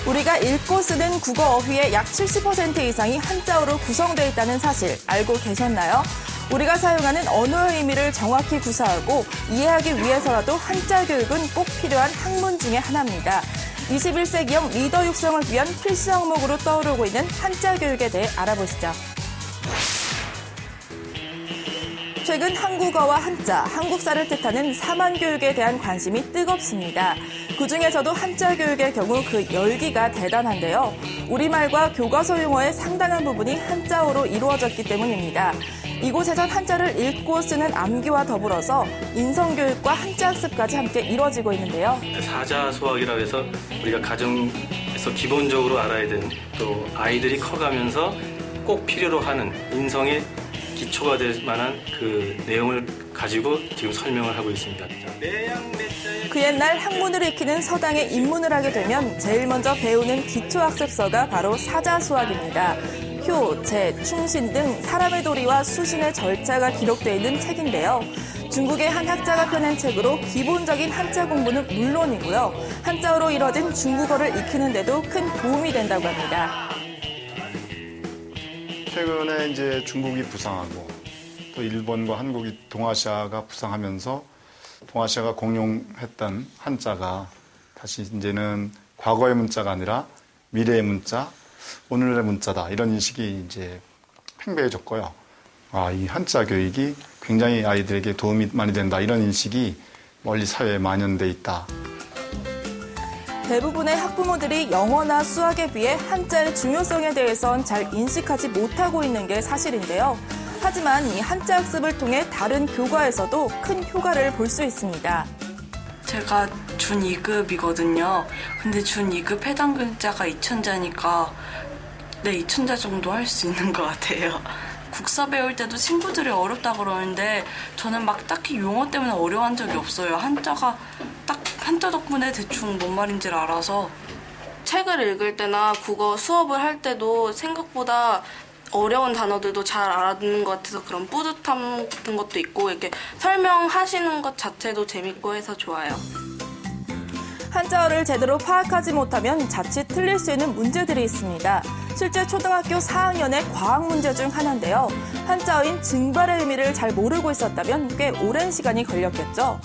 우리가 읽고 쓰는 국어 어휘의 약 70% 이상이 한자어로 구성되어 있다는 사실 알고 계셨나요? 우리가 사용하는 언어의 의미를 정확히 구사하고 이해하기 위해서라도 한자 교육은 꼭 필요한 학문 중에 하나입니다. 21세기형 리더 육성을 위한 필수 항목으로 떠오르고 있는 한자 교육에 대해 알아보시죠. 최근 한국어와 한자, 한국사를 뜻하는 사만교육에 대한 관심이 뜨겁습니다. 그중에서도 한자 교육의 경우 그 열기가 대단한데요. 우리말과 교과서 용어의 상당한 부분이 한자어로 이루어졌기 때문입니다. 이곳에선 한자를 읽고 쓰는 암기와 더불어서 인성교육과 한자 학습까지 함께 이루어지고 있는데요. 사자수학이라고 해서 우리가 가정에서 기본적으로 알아야 되는, 또 아이들이 커가면서 꼭 필요로 하는 인성의 기초가 될 만한 그 내용을 가지고 지금 설명을 하고 있습니다. 그 옛날 학문을 익히는 서당에 입문을 하게 되면 제일 먼저 배우는 기초학습서가 바로 사자수학입니다. 효, 재, 충신 등 사람의 도리와 수신의 절차가 기록되어 있는 책인데요. 중국의 한 학자가 펴낸 책으로 기본적인 한자 공부는 물론이고요. 한자어로 이뤄진 중국어를 익히는 데도 큰 도움이 된다고 합니다. 최근에 이제 중국이 부상하고 또 일본과 한국이 동아시아가 부상하면서 동아시아가 공용했던 한자가 다시 이제는 과거의 문자가 아니라 미래의 문자, 오늘의 문자다, 이런 인식이 이제 팽배해졌고요. 이 한자 교육이 굉장히 아이들에게 도움이 많이 된다, 이런 인식이 멀리 사회에 만연돼 있다. 대부분의 학부모들이 영어나 수학에 비해 한자의 중요성에 대해선 잘 인식하지 못하고 있는 게 사실인데요. 하지만 이 한자 학습을 통해 다른 교과에서도 큰 효과를 볼 수 있습니다. 제가 중2급이거든요. 근데 중2급 해당 글자가 2000자니까 2000자 정도 할 수 있는 것 같아요. 국사 배울 때도 친구들이 어렵다 그러는데 저는 막 딱히 용어 때문에 어려워한 적이 없어요. 한자가 딱 한자 덕분에 대충 뭔 말인지를 알아서. 책을 읽을 때나 국어 수업을 할 때도 생각보다 어려운 단어들도 잘 알아듣는 것 같아서 그런 뿌듯함 같은 것도 있고, 이렇게 설명하시는 것 자체도 재밌고 해서 좋아요. 한자어를 제대로 파악하지 못하면 자칫 틀릴 수 있는 문제들이 있습니다. 실제 초등학교 4학년의 과학 문제 중 하나인데요. 한자어인 증발의 의미를 잘 모르고 있었다면 꽤 오랜 시간이 걸렸겠죠.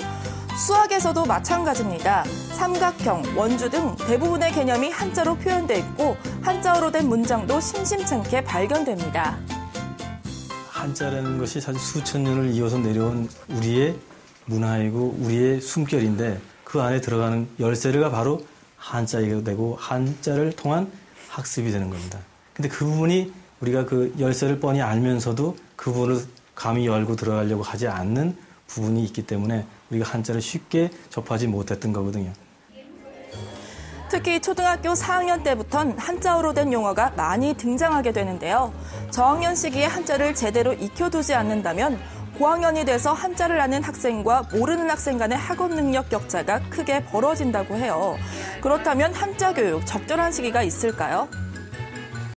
수학에서도 마찬가지입니다. 삼각형, 원주 등 대부분의 개념이 한자로 표현돼 있고 한자어로 된 문장도 심심찮게 발견됩니다. 한자라는 것이 사실 수천 년을 이어서 내려온 우리의 문화이고 우리의 숨결인데 그 안에 들어가는 열쇠가 바로 한자가 되고 한자를 통한 학습이 되는 겁니다. 근데 그 부분이 우리가 그 열쇠를 뻔히 알면서도 그 부분을 감히 열고 들어가려고 하지 않는 부분이 있기 때문에 우리가 한자를 쉽게 접하지 못했던 거거든요. 특히 초등학교 4학년 때부터는 한자어로 된 용어가 많이 등장하게 되는데요. 저학년 시기에 한자를 제대로 익혀두지 않는다면 고학년이 돼서 한자를 아는 학생과 모르는 학생 간의 학업 능력 격차가 크게 벌어진다고 해요. 그렇다면 한자 교육 적절한 시기가 있을까요?